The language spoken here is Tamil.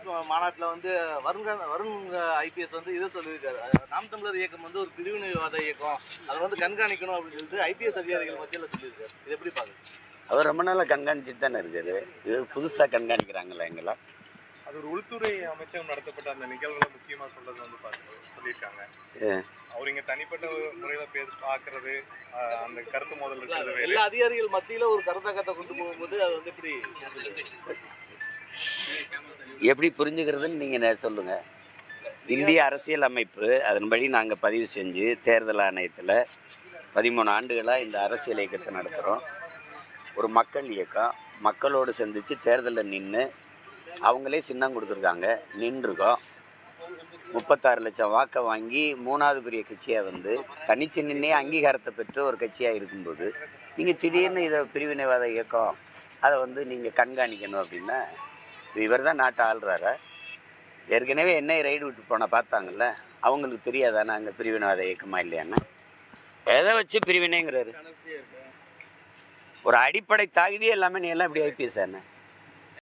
ஐபிஎஸ் மாநாட்டில் வந்து வருண் ஐபிஎஸ் வந்து இதை சொல்லியிருக்காரு. நாம் தமிழர் இயக்கம் வந்து ஒரு பிரிவினைவாத இயக்கம், அதை வந்து கண்காணிக்கணும் அப்படின்னு சொல்லிட்டு ஐபிஎஸ் அதிகாரிகள் மத்தியில் சொல்லியிருக்காரு. இது எப்படி பாருங்க? அவர் ரொம்ப நாளாக கண்காணிச்சுட்டு தானே இருக்காரு. இது புதுசாக கண்காணிக்கிறாங்களா எங்களா? அது ஒரு உள்துறை அமைச்சகம் நடத்தப்பட்ட அந்த நிகழ்வுல முக்கியமாக சொல்றது வந்து சொல்லியிருக்காங்க. அவர் இங்கே தனிப்பட்ட முறையில் பார்க்கறது, அந்த கருத்து மோதல் இருக்கிறது. எல்லா அதிகாரிகள் மத்தியில் ஒரு கருத்தாக்கத்தை கொண்டு போகும்போது அது வந்து எப்படி புரிஞ்சுக்கிறதுன்னு நீங்கள் சொல்லுங்கள். இந்திய அரசியல் அமைப்பு அதன்படி நாங்கள் பதிவு செஞ்சு தேர்தல் ஆணையத்தில் 13 ஆண்டுகளாக இந்த அரசியல் இயக்கத்தை நடத்துகிறோம். ஒரு மக்கள் இயக்கம், மக்களோடு சந்தித்து தேர்தலில் நின்று அவங்களே சின்னம் கொடுத்துருக்காங்க, நின்றுருக்கோம். 36 லட்சம் வாக்கை வாங்கி 3வது பெரிய கட்சியாக வந்து தனிச்சு நின்னே அங்கீகாரத்தை பெற்று ஒரு கட்சியாக இருக்கும்போது நீங்கள் திடீர்னு இதை பிரிவினைவாத இயக்கம் அதை வந்து நீங்கள் கண்காணிக்கணும் அப்படின்னா இவர் தான் நாட்டை ஆள்றாரா? ஏற்கனவே என்னை ரைடு விட்டு போன பார்த்தாங்கல்ல, அவங்களுக்கு தெரியாதா நாங்கள் பிரிவினைவாத இயக்கமா இல்லையான்னு? எதை வச்சு பிரிவினைங்கிறாரு? ஒரு அடிப்படை தகுதியே எல்லாமே நீ எல்லாம் இப்படி ஐபிஎஸ் என்ன?